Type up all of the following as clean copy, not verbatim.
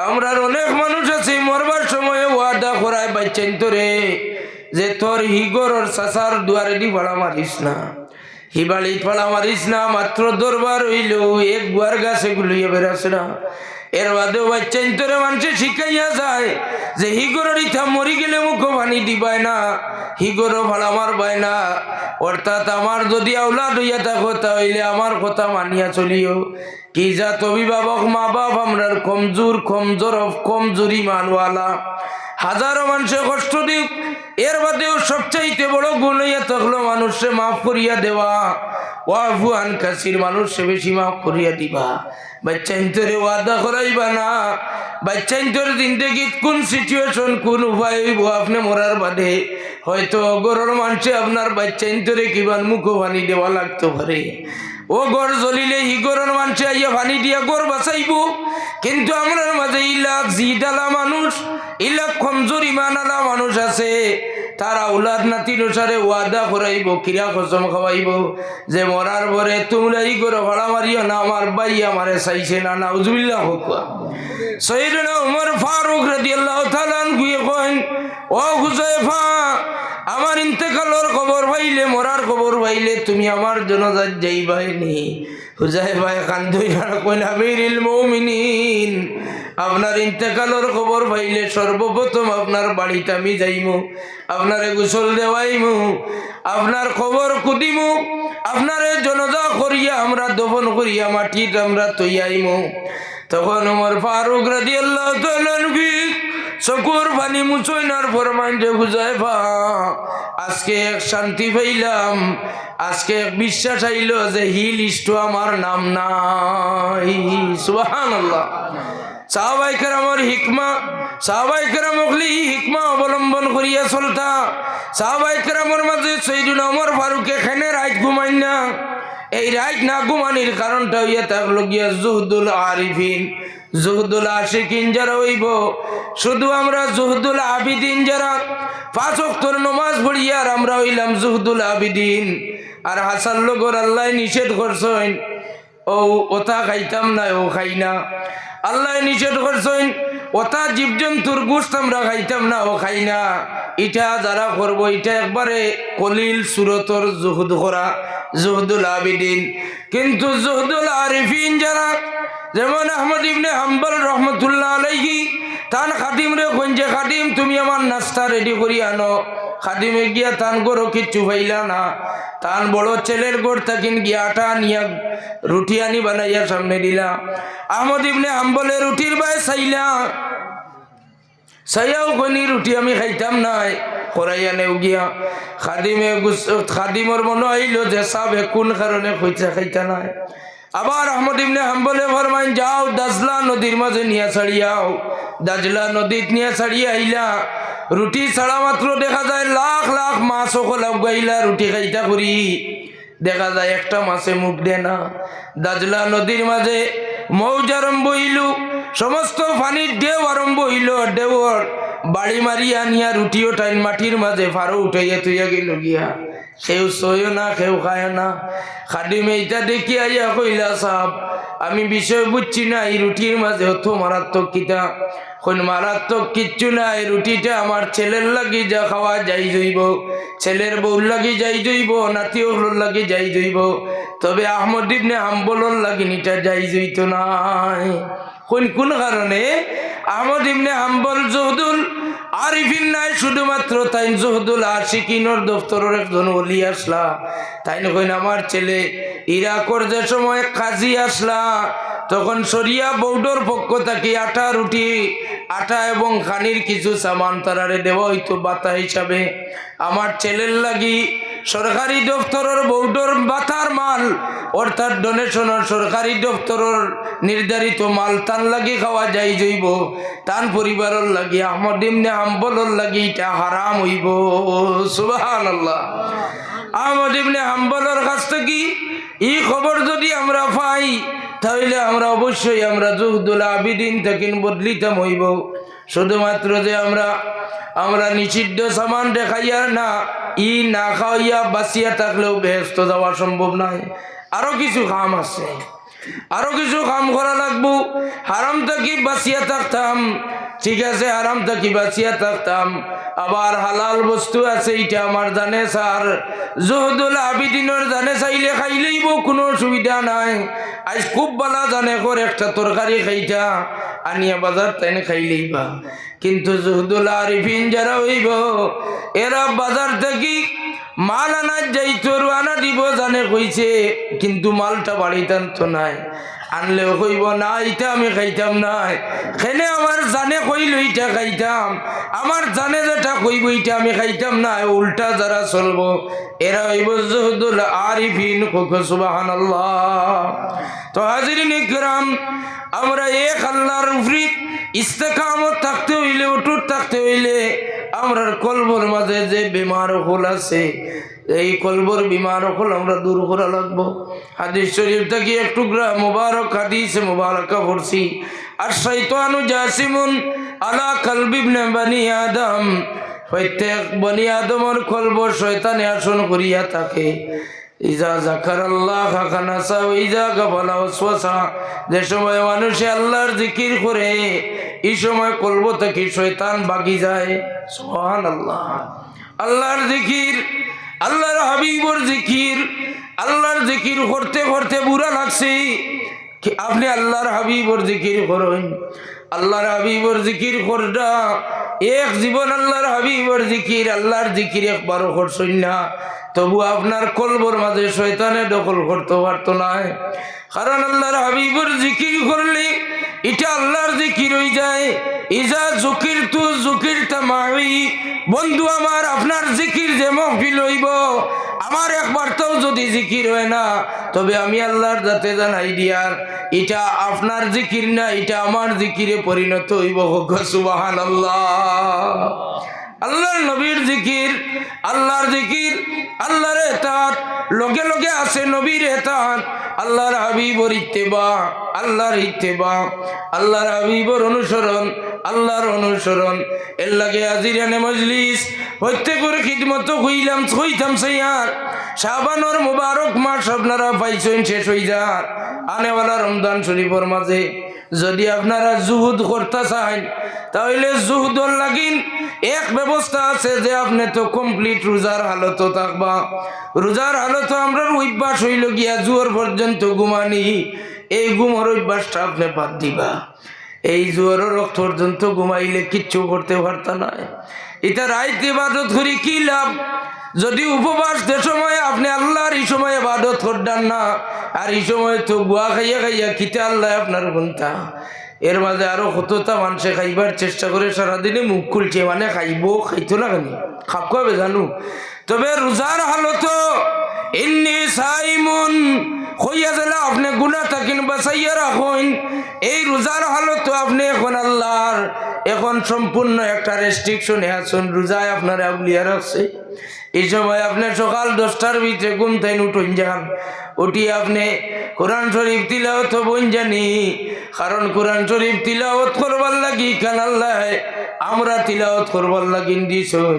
আমরার অনেক মানুষ আছে মরবার সময় ওয়াদা করায় বাচ্চাইন তোরে যে তোর হিগরর চাচার দুয়ারে দি ভাড়া মারিস না, হিবাড়ি ফাড়া মারিস না, মাত্র দরবার হইল এক গুয়ার গাছ এগুলো বেড়াছে না। এর বাদেও বাচ্চাইন তোরে মানুষে শিখাইয়া যায় যে হিগরের ইথা মরি গেলে মুখ পানি দিবায় না, হিগরও ভাড়া মারবায় না। অর্থাৎ আমার যদি আওলাদ হইয়া থাকো তাহলে আমার কথা মানিয়া চলিও। কি জাত অভিভাবক মা বাপ আমরার কমজোরি মানওয়ালা, হাজারো মানুষে কষ্ট দিক, এর বাদেও সবচাইতে বড় গুণ হইয়া থাকলো মানুষে মাফ করিয়া দেওয়া। ওয়াফু আন কাসির, মানুষে বেশি মাফ করিয়া দিবা। বাচ্চাইন তোরে ওয়াদা করাইবা না। বাচ্চাইন তোর জিন্দেগিত কোন সিচুয়েশন কোন উপায় হইব আপনি মরার বাদে হয়তো গরর মানুষে আপনার বাচ্চাইন তোরে কিমান মুখ পানি দেওয়া লাগতে পারে। ও গড় জ্বলিলে হি গরর মানুষে আইয়া পানি দিয়া গড় বাঁচাইব, কিন্তু আমরার মাঝে ইলাক জিদালা মানুষ, ইলাক কমজোর ইমানালা মানুষ আছে, তারা উলাদ নাতি অনুসারে ওয়াদা করাইব, কিরা কসম খাওয়াইব যে মরার পরে তোমরা ই করে ভাড়া মারিও না, আমার ভাই আমারে চাইছে না। নাউজুবিল্লাহ হোক। সাইয়েদনা উমর ফারুক রাদিয়াল্লাহু তাআলা আনহু কইন, ও হুযায়ফা, আমার ইন্তেকালের খবর পাইলে, মরার খবর পাইলে তুমি আমার জানাজাত যাইবাইনি। হুযায়ফা কান্দইয়া কইন, আমিরুল মুমিনিন, আপনার ইন্তেকালের খবর পাইলে সর্বপ্রথম আপনার বাড়িতে আমি যাইমু, আপনারে গোসল দেওয়াইমু, আপনার খবর কুদিমু, আপনারে জানাজা করিয়া আমরা দফন করিয়া মাটিতে আমরা তৈয়াইমু। তখন ওমর ফারুক রাদিয়াল্লাহু তাআলা আনহু চকুর পানি মুছইনার ফরমান যে হুযায়ফা, আজকে এক শান্তি পাইলাম, আজকে এক বিশ্বাস আইল যে হি লিস্টও আমার নাম নাই। সুবহানাল্লাহ। সাহাবায়ে কেরামের হিকমা, সাহাবায়ে কেরাম ওগলি হিকমা অবলম্বন করিয়া চলতা। সাহাবায়ে কেরামের মাঝে সাইয়েদনা ওমর ফারুক এখানে রাত ঘুমাই না। এই রাত না ঘুমানির কারণটা হইয়া থাকলো গিয়া জুহদুল আরিফিন, জুহদুল আশিকিন যারা হইব, শুধু আমরা জুহদুল আবিদিন যারা পাঁচ ওয়াক্তের নামাজ পড়িয়া আর আমরা হইলাম জুহদুল আবিদিন। আর হাসান লোগর আল্লাহ নিষেধ করছেন ও ওটা খাইতাম না, ও খাই না। আল্লাহ নিষেধ করছেন ওটা জীবজন্তুর গোশত আমরা খাইতাম না, ও খাই না। এটা যারা করবো এটা একবারে কলিল সুরতর জুহুদ করা, জুহদুল আবিদিন। কিন্তু জুহদুল আরিফিন যারা, যেমন আহমদ ইবনে হাম্বল রহমতুল্লাহ আলাইহি, তান খাদিম রে কোন যে খাদিম তুমি আমার নাস্তা রেডি করি আনো। খাদিমে গিয়া তান গরো কিচ্ছু পাইলা না, তান বড় ছেলের গোড় থাকিন গিয়া আটা নিয়া রুটি আনি বানাইয়া সামনে দিলা। আহমদ ইবনে হাম্বলে রুটির বাই চাইলা, চাইয়াও কইনি রুটি আমি খাইতাম নাই, করাইয়া নেও গিয়া খাদিমর মনে হইল যে সাবে কোন কারণে খাইতা নাই। আবার আহমদ ইবনে হাম্বলে ফরমাইন, যাও দাজলা নদীর মাঝে নিয়া ছাড়িয়াও। দাজলা নদীত নিয়া ছাড়িয়া আইলা, রুটি ছাড়া মাত্র দেখা যায় লাখ লাখ মাছ ওখলা গাইলা রুটি খাইতা করি, দেখা যায় একটা মাছে মুখ দে না। দাজলা নদীর মাঝে মৌজ আরম্ভ হইল, সমস্ত পানির ঢেউ আরম্ভ হইল। ঢেউর বাড়ি মারিয়া নিয়া রুটিও টাইন মাটির মাঝে ফারো উঠাইয়া তুইয়া গেল গিয়া। কেউ সইও না, কেউ খায় না। খাদিম এইটা দেখি আইয়া কইলা, সাহেব আমি বিষয় বুঝছি না, এই রুটির মাঝে অত মারাত্মক কিতা। কোন মারাত্মক কিচ্ছু না, এই রুটিটা আমার ছেলের লাগি যা খাওয়া যাই জইব, ছেলের বউর লাগি যাই জইব, নাতি ওগুলোর লাগি যাই জইব, তবে আহমদ ইবনে হাম্বলর লাগি নিটা যাই জইত নাই। কোন কারণে? আহমদ ইবনে হাম্বল জুহদুল আরিফিন নাই, শুধুমাত্র তাই জুহদুল আশিকিনের দফতরের একজন ওলি আসলা। তাই কইন আমার ছেলে ইরাকর যে সময় কাজী আসলা, তখন সরিয়া বৌডর পক্ষ থেকে আটা রুটি, আটা এবং খানির কিছু সামান তারারে দেওয়া হইতো বাতা হিসাবে। আমার ছেলের লাগি সরকারি দপ্তরের বৌডর বাতার মাল, অর্থাৎ ডোনেশনের সরকারি দপ্তরের নির্ধারিত মাল তান লাগি খাওয়া যাই জইব, তান পরিবারের লাগি আহমদ ইবনে হাম্বলর লাগি এটা হারাম হইব। সুবহানাল্লাহ। আহমদ ইবনে হাম্বলর কাছ থেকে এই খবর যদি আমরা পাই, তাহলে আমরা অবশ্যই আমরা জুহদুল আবিদিন থেকে বদলিতাম হইব। শুধুমাত্র যে আমরা নিষিদ্ধ সামান দেখাইয়া না, ই না খাওয়াইয়া বাঁচিয়া থাকলেও বেহেশত যাওয়া সম্ভব নয়। আরো কিছু কাম আছে, আরো কিছু কাম করা লাগবো, হারাম থাকি বাঁচিয়া থাকতাম, ঠিক আছে, হারাম থাকি বাঁচিয়া থাকতাম, আবার হালাল বস্তু আছে এটা আমার জানে স্যার, জহুদুল আবিদিনের জানে চাইলে খাইলেইব, কোনো অসুবিধা নাই। আজ খুব বালা জানে কর একটা তরকারি খাইটা আনিয়া বাজার তাই খাইলেইবা, কিন্তু জহুদুল আরিফিন যারা হইব এরা বাজার থেকে মাল আনা যাইতো, আনা দিব জানে কইছে, কিন্তু মালটা বাড়িতে আনতো নাই, আনলেও কইব না এটা আমি খাইতাম না, খেলে আমার জানে কইল এটা খাইতাম, আমার জানে যেটা কইব এটা আমি খাইতাম না, উল্টা যারা চলবো এরা হইব জহুদুল আরিফিন। সুবহানাল্লাহ। তো হাজিরিন ইকরাম, আমরা এক আল্লাহর উপরে ইস্তেকামত থাকতে হইলে, অটুট থাকতে হইলে আমরা কলবর মাঝে যে বিমার হল আছে, এই কলবর বিমার হল আমরা দূর করা লাগবো। হাদিস শরীফ থেকে এক টুকরা মুবারক হাদিস মুবারকা পড়ছি, আর শয়তানু জাসিমুন আলা কলবি ইবনে বনি আদম, প্রত্যেক বনি আদমের কলব শয়তানে আসন করিয়া থাকে। ইজা যাকারাল্লাহ খানাসা ওয়া ইজা গাফালা ওয়াসওয়াসা, যে সময় মানুষে আল্লাহর জিকির করে এই সময় কলব থেকে শয়তান ভাগি যায়। সুবহানাল্লাহ। আল্লাহর জিকির, আল্লাহর হাবিবর জিকির, আল্লাহর জিকির করতে করতে বুড়া লাগছে কি আপনি আল্লাহর হাবিবর জিকির করেন, আল্লাহর হাবিবর জিকির করডা এক জীবন আল্লাহর হাবিবর জিকির, আল্লাহর জিকির একবারও করছেন না, তবু আপনার কলবর মাঝে শয়তানে দখল করতে পারতো না, কারণ আল্লাহর হাবিবর জিকির করলে এটা আল্লাহর জিকির হয়ে যায়। ইজা জুকির তু জুকির তামাই, বন্ধু আমার আপনার জিকির যে মহফিল হইব, আমার একবারটাও যদি জিকির হয় না, তবে আমি আল্লাহর যাতে জানাই দিয়ার এটা আপনার জিকির না, এটা আমার জিকিরে পরিণত হইব। সুবহানাল্লাহ। আল্লাহর নবীর জিকির, আল্লাহর জিকির, আল্লাহর ইতাআত, লগে লগে আছে নবীর ইতাআত, আল্লাহর হাবিবর ইত্তেবা, আল্লাহর ইত্তেবা, আল্লাহর হাবিবর অনুসরণ, আল্লাহর অনুসরণ। এর লাগে আজিরানে মজলিস প্রত্যেকের খিদমত হইতাম সাইয়ার, শাবানোর মুবারক মাস আপনারা পাইছেন শেষ হয়ে যার, আনেওয়ালা রমজান শরীফের মাঝে যদি আপনারা জুহুদ করতে চান, তাহলে জুহুদর লাগিন এক ব্যবস্থা আছে যে আপনি তো কমপ্লিট রোজার হালত থাকবা। রোজার হালত আমরা অভ্যাস হইল গিয়া জুয়ার পর্যন্ত ঘুমানি, এই ঘুমার অভ্যাসটা আপনি বাদ দিবা। এই জুয়ারের রক্ত পর্যন্ত ঘুমাইলে কিচ্ছু করতে পারতা না। এটা রাইত ইবাদত করি কি লাভ, যদি উপবাস যে সময় আপনি আল্লাহর এই সময় ইবাদত করতেন না, আর এই সময় তো গুয়া খাইয়া খাইয়া কিতা আল্লাহ আপনার গুনতা। এর মাঝে আরো কতটা মানুষে খাইবার চেষ্টা করে সারাদিনে মুখ খুলছে, মানে খাইবো খাইতো না কেন খাপ খাবে জানো, তবে রোজার হালত এমনি সাইমুন হইয়া গেলে আপনি গুনাহ থাকিন বাঁচাইয়া রাখুন। এই রোজার হালত আপনি এখন আল্লাহর এখন সম্পূর্ণ একটা রেস্ট্রিকশনে আছেন, রোজায় আপনার আউলিয়া রাখছে। এই সময় আপনি সকাল 10টার ভিতরে ঘুম থেকে উঠুন যান, উঠি আপনি কোরআন শরীফ তিলাওয়াত বন জানি, কারণ কোরআন শরীফ তিলাওয়াত করবার লাগি কেন আল্লাহ আমরা তিলাওয়াত করবার লাগিন দিয়েছেন।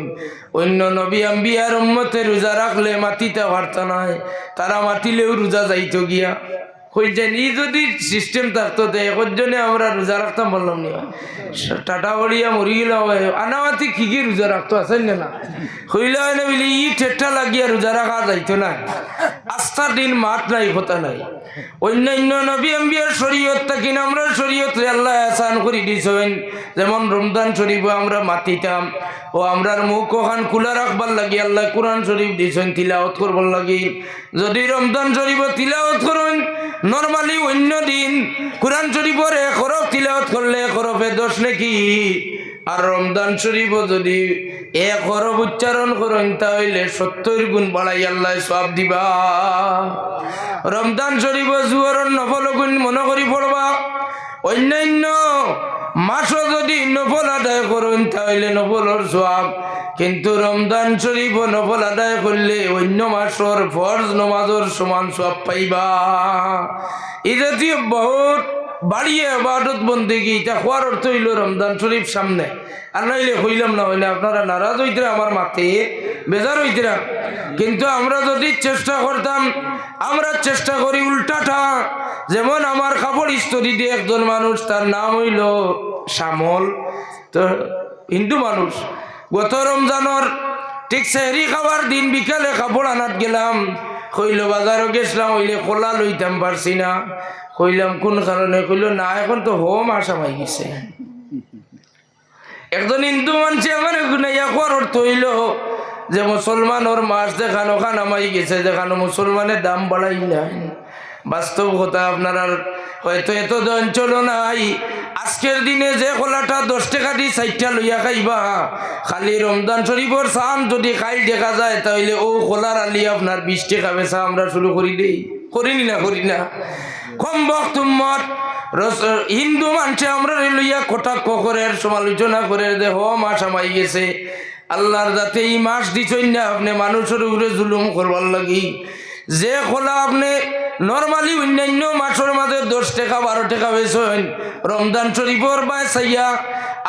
অন্য নবী আম্বিয়ার উম্মতে রোজা রাখলে মাতিতে পারত না, তারা মাতিলেও রোজা যাইতো গিয়া হই যান। এই যদি সিস্টেম থাকতো একজনে আমরা রোজা রাখতাম বললাম নি, টাটা বলিয়া মরি গেল আনামাতি কি কি রোজা রাখতো আছেন না হইলে হয় না বলি ই ঠেট্টা লাগিয়া রোজা রাখা যাইতো না, আস্থার দিন মাঠ নাই হতা নাই। অন্যান্য নবী আম্বিয়ার শরীয়ত থাকি আমরা শরীয়ত আল্লাহ আসান করে দিয়েছেন, যেমন রমজান শরীফ আমরা মাতিতাম ও আমরার মুখ ওখান খোলা রাখবার লাগি আল্লাহ কোরআন শরীফ দিয়েছেন তিলাওয়াত করবার লাগি। যদি রমজান শরীফ তিলাওয়াত করেন, নরমালি অন্য দিন কোরআন শরীফের এক হরফ তিলাওয়াত করলে এক হরফে 10 নাকি, আর রমজান শরীফ যদি এক হরফ উচ্চারণ করেন তাহলে 70 গুণ বাড়াই আল্লাহ সওয়াব দিবা। রমজান শরীফ জুয়ারের নফল গুণ মনে করি পড়বা, অন্যান্য মাসও যদি নফল আদায় করেন তাহলে নফলের সওয়াব, কিন্তু রমজান শরীফ নফল আদায় করলে অন্য মাসের ফরজ নমাজের সমান সওয়াব পাইবা। এই জাতীয় বহুত বাড়িয়ে ইবাদত বন্দেগী এটা হওয়ার অর্থ হইল রমজান শরীফ সামনে, আর নইলে হইলাম না হইলে আপনারা নারাজ হইতে আমার মাতে বেজার হইতিরা। কিন্তু আমরা যদি চেষ্টা করতাম, আমরা চেষ্টা করি উল্টাটা। যেমন আমার কাপড় ইস্ত্রি দিয়ে একজন মানুষ, তার নাম হইল শ্যামল, তো হিন্দু মানুষ। গত রমজানের ঠিক সেহরি খাবার দিন বিকালে কাপড় আনাত গেলাম, কইল বাজারও গেছিলাম, হইলে খোলা লইতাম পারছি না। কইলাম কোন কারণে? কইল না এখন তো হোম আসাম হয়ে গেছে। একজন হিন্দু মানুষ আমার গুনাইয়া করার অর্থ হইল যে মুসলমানের মাস দেখানো খানামাই গেছে, দেখানো মুসলমানের দাম বাড়াই নাই। বাস্তব কথা, আপনারা হয়তো এত অঞ্চল নাই। আজকের দিনে যে খোলাটা 10 টাকা দিয়ে 4টা লইয়া খাইবা, খালি রমজান শরীফর সাম যদি খাই দেখা যায়, তাহলে ও খোলার আলি আপনার 20 টাকা বেচা আমরা শুরু করি দেই। করিনি না? করি না? কম বক্তব্য হিন্দু মানুষে আমরা লইয়া কটাক্ষ করে, সমালোচনা করে, দেহ মাস আমাই গেছে। আল্লাহর যাতে এই মাস দিচ্ছেন না আপনি মানুষের উপরে জুলুম করবার লাগি। যে খোলা আপনি নর্মালি অন্যান্য মাসের মাঝে 10 টাকা 12 টাকা বেছেন, রমজান শরীফর বা চাইয়া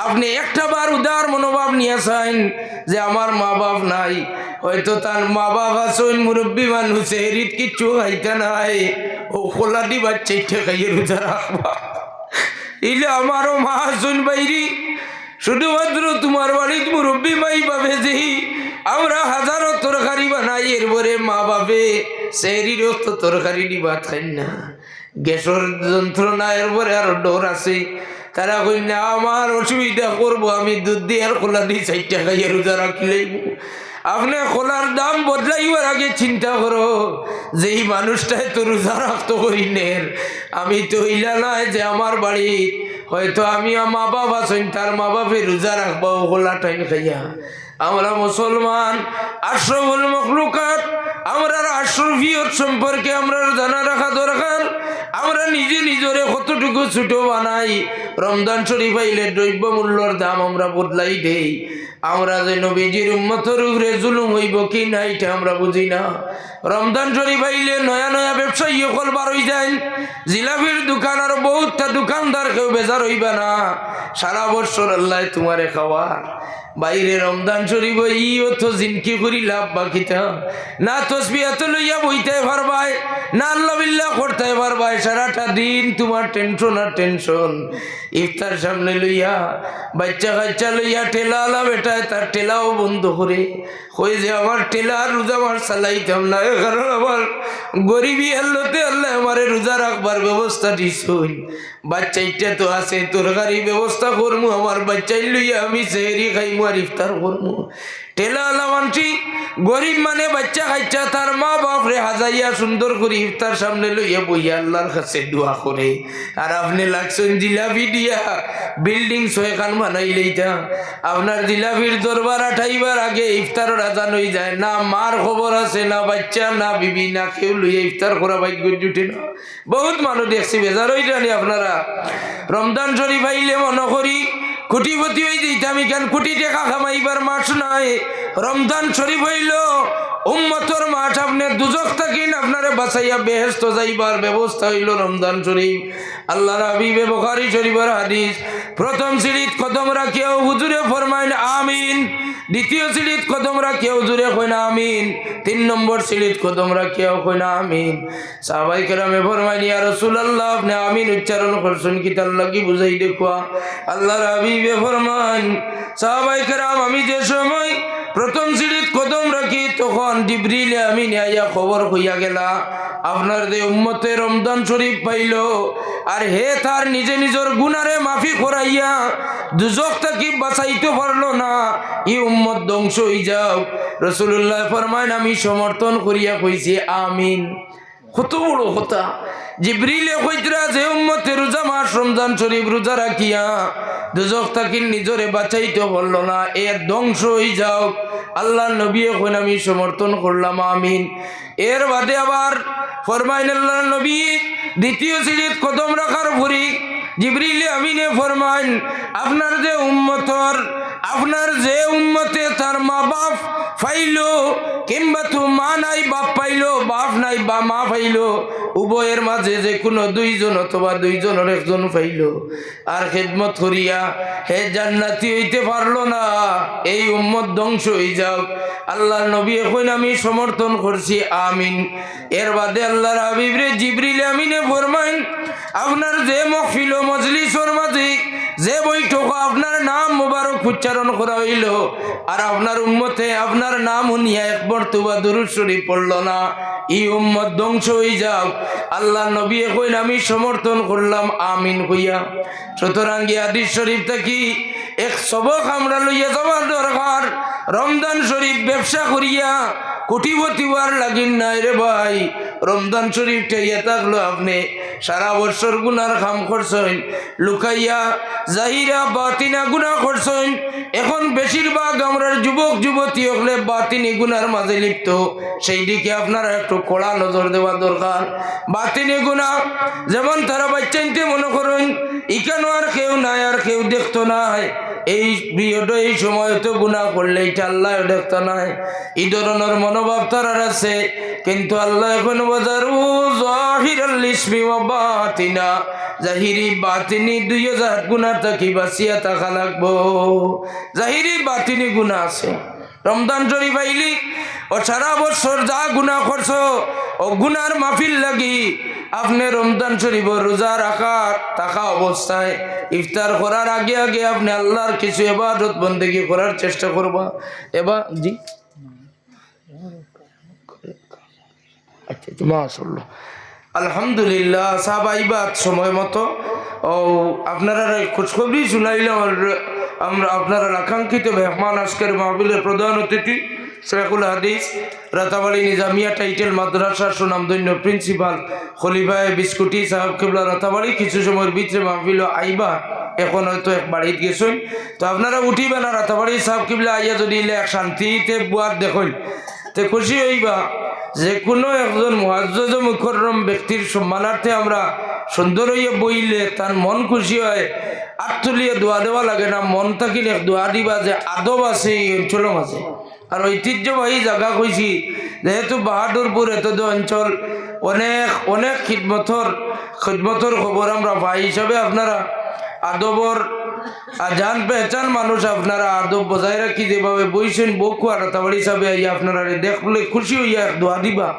আপনি একটা বার উদার মনোভাব নিয়ে চাইন যে আমার মা বাপ নাই, হয়তো তার মা বাপ আছেন মুরব্বী মানুষ, হেরিত কিচ্ছু খাইতে নাই, ও খোলা দি বাচ্চা খাইয়ে রোজা রাখবা। ইলে আমারও মা আছেন বাইরি, শুধুমাত্র তোমার বাড়ির মুরব্বী মাই পাবে যে আমরা হাজারো তরকারি বানাই, এরপরে মা বাপে সেহরির তো তরকারি দিবা খাই না, গ্যাসের যন্ত্রণা, এরপরে আরো ডর আছে। তারা কই না আমার অসুবিধা করবো, আমি দুধ দিয়ে আর খোলা দিয়ে 4 টাকা রোজা রাখলেই। আপনি খোলার দাম বদলাইবার আগে চিন্তা করো যে এই মানুষটাই তো রোজা রাখতে করি নের, আমি তো ইলা নাই যে আমার বাড়ি হয়তো আমি মা বাপ আছেন, তার মা বাপে রোজা রাখবো খোলা টাইম খাইয়া। আমরা মুসলমান, আশরাফুল মখলুকাত, আমরা আশরাফিয়ত সম্পর্কে আমরা জানা রাখা দরকার। আমরা নিজে নিজরে কতটুকু ছোট বানাই, রমজান শরীফ আইলে দ্রব্য মূল্যর দাম আমরা বদলাই দেই। আমরা যে নবীজির উম্মতের উপরে জুলুম হইব কি না এটা আমরা বুঝি না। রমজান শরীফ আইলে নয়া নয়া ব্যবসায়ী সকল বার হয়ে যায়, জিলাপির দোকান আর বহুতটা দোকানদার কেউ বেজার হইবা না, সারা বছর আল্লাহ তোমারে খাওয়া। বাইরে রমজান শরীফ ইও তো জিনকি করি লাভ বাকিটা না, তসবিহ এত লইয়া বইতে পারবাই না, আল্লাহ বিল্লাহ করতে পারবাই। সারাটা দিন তোমার টেনশন আর টেনশন। ইফতার সামনে লইয়া বাচ্চা কাচ্চা লইয়া ঠেলা আলা বেটায় তার ঠেলাও বন্ধ করে কই যে আমার ঠেলা আর রোজা আমার চালাইতাম না, কারণ আমার গরিবী আল্লাহতে আল্লাহ আমারে রোজা রাখবার ব্যবস্থা দিছই। বাচ্চাইটা তো আছে, তরকারি ব্যবস্থা করমু, আমার বাচ্চাই লইয়া আমি সেহরি খাইমু আর ইফতার করমু। ঠেলা আলা মানছি গরিব মানে বাচ্চা কাচ্চা তার মা বাপ রে হাজাইয়া সুন্দর করে ইফতার সামনে লইয়া বইয়া আল্লাহর কাছে দোয়া করে। আর আপনি লাগছেন জিলাপি দিয়া বিল্ডিং 6 খান বানাইলেইটা, আপনার জিলাপির দরবার আঠাইবার আগে ইফতারের আজান হয়ে যায় না, মার খবর আছে না, বাচ্চা না, বিবি না, কেউ লইয়া ইফতার করা ভাগ্য জুটে না। বহুত মানুষ দেখছি বেজার হয়ে জানি। আপনারা রমজান শরীফ আইলে মনে করি কোটিপতি হয়ে দিতাম, কেন কোটি টাকা কামাইবার মাস নয়, রমজান শরীফ হইল উম্মতর মাস। আপনি দুজক থাকেন আপনারে বাঁচাইয়া বেহেশত যাইবার ব্যবস্থা হইল রমজান শরীফ। আল্লাহর হাবিবে বুখারী শরীফের হাদিস, প্রথম সিঁড়িত কদম রাখিয়াও হুজুরে ফরমাইন আমিন, দ্বিতীয় সিঁড়িত কদম রাখিয়াও হুজুরে কইনা আমিন, 3 নম্বর সিঁড়িত কদম রাখিয়াও কইনা আমিন। সাহাবায়ে কেরামে ফরমাইন ইয়া রাসূলুল্লাহ আপনি আমিন উচ্চারণ করছেন কি তার লাগি বুঝাই দেখুয়া। আল্লাহর হাবিবে ফরমাইন সাহাবায়ে কেরাম আমি যে সময় প্রথম সিঁড়িত কদম রাখি তখন জিবরিল আমিন আইয়া খবর হইয়া গেলা আপনার যে উম্মতে রমজান শরীফ পাইল, আর হে তার নিজে নিজের গুনারে মাফি করাইয়া দুজক থেকে বাঁচাইতে পারলো না, ই উম্মত ধ্বংস হয়ে যাও। রাসূলুল্লাহ ফরমাইন আমি সমর্থন করিয়া কইছি আমিন। কত বড় কথা! জিবরিলে কইতরা যে উম্মতে রোজা মাস রমজান শরীফ রোজা রাখিয়া দুজক থেকে নিজরে বাঁচাইতে পারলো না, এর ধ্বংস হয়ে যাও। আল্লাহ নবী কইন আমি সমর্থন করলাম আমিন। এর বাদে আবার ফরমাইন আল্লাহ নবী দ্বিতীয় সিঁড়িত কদম রাখার পরে জিবরিল আমিনে ফরমাইন আপনার যে উম্মতর আপনার যে উম্মতে তার মা বাপ পাইলো কিংবা তো মা নাই বাপ পাইলো, বাপ নাই বা মা পাইলো, উভয়ের মাঝে যে কোনো দুইজন অথবা দুইজনের একজন পাইলো আর খেদমত করিয়া হে জান্নাতি হইতে পারলো না, এই উম্মত ধ্বংস হয়ে যাও। আল্লাহর নবী এখন আমি সমর্থন করছি, আমিন। এর বাদে আল্লাহর হাবিব রে জিবরিল আমিনে ফরমাইন, আপনার যে মহফিল মজলিসের মাঝে যে বৈঠক আপনার নাম মুবারক উচ্চারণ করা হইল আর আপনার উম্মতে আপনার নাম উনিয়া এক মর্তবা দুরূদ শরীফ পড়ল না, এই উম্মত ধ্বংস হয়ে যাও। আল্লাহ নবী কইন আমি সমর্থন করলাম, আমিন কইয়া। সুতরাং এই হাদিস শরীফ থেকে এক সবক আমরা লইয়া যাওয়ার দরকার। রমজান শরীফ ব্যবসা করিয়া কোটিপতি হওয়ার লাগিন নাই রে ভাই। রমজান শরীফটা ইয়ে থাকলো আপনি সারা বছর গুনার কাম করছেন, লুকাইয়া জাহিরা বাতিনা গুনাহ করছেন। এখন বেশিরভাগ আমরা যুবক যুবতী হলে বাতিনি গুনার মাঝে লিপ্ত, সেই দিকে আপনারা একটু কড়া নজর দেওয়া দরকার। বাতিনি গুনাহ যেমন তারা বাচ্চাইতে মনে করেন ইকানো আর কেউ নাই আর কেউ দেখতো নাই, এই পিরিয়ড এই সময় তো গুনাহ করলে এটা আল্লাহ দেখতো নাই, এই ধরনের মনোভাব তার আছে। কিন্তু আল্লাহ এখন বাজারু জাহিরাল ইসমি ওয়া বাতিনা, জাহিরি বাতিনি 2000 গুনাহ থাকি বাঁচিয়া থাকা লাগবো। জাহিরি বাতিনি গুনাহ আছে। রমজান শরীফ আইলি ও সারা বছর যা গুনাহ করছো ও গুনার মাফিল লাগি আপনি রমজান শরীফ রোজা রাখা থাকা অবস্থায় ইফতার করার আগে আগে আপনি আল্লাহর কিছু ইবাদত বন্দেগী করার চেষ্টা করবা। এবার জি আচ্ছা মাশাআল্লাহ আলহামদুলিল্লাহ সাহাব আইবাত সময় মতো ও আপনারা খোঁজখবরই শুনাইলাম। আমরা আপনারা আকাঙ্ক্ষিত মেহমান আজকের মাহফিলের প্রধান অতিথি শেখুল হাদিস রাতাবাড়ি নিজামিয়া টাইটেল মাদ্রাসার সুনামধন্য প্রিন্সিপাল খলিফায়ে বিস্কুটি সাহেব কিবলা রাতাবাড়ি কিছু সময়ের ভিতরে মাহফিল আইবা, এখন হয়তো এক বাড়িতে গেছেন। তো আপনারা উঠিবা না রাতাবাড়ি সাহেব কিবলা আইয়া যদি এক শান্তিতে বুয়ার দেখুন তে খুশি হইবা। যে কোনো একজন মুআজ্জজ মুকররম ব্যক্তির সম্মানার্থে আমরা সুন্দর হইয়া বইলে তার মন খুশি হয়, আত্মলিয়ে দোয়া দেওয়া লাগে না, মন থাকিলে দোয়া দিবা যে আদব আছে এই অঞ্চলের মাঝে। আর ঐতিহ্যবাহী জায়গা কইছি যেহেতু বাহাদুরপুর এত অঞ্চল অনেক অনেক খিদমতর খবর আমরা পাই হিসাবে আপনারা আদবর জান পেহচান মানুষ, আপনারা আদব বজায় রাখি যেভাবে বইছেন বউকুয়া রাতাবাড়ি হিসাবে আপনারা দেখলে খুশি হইয়া দোয়া দিবা।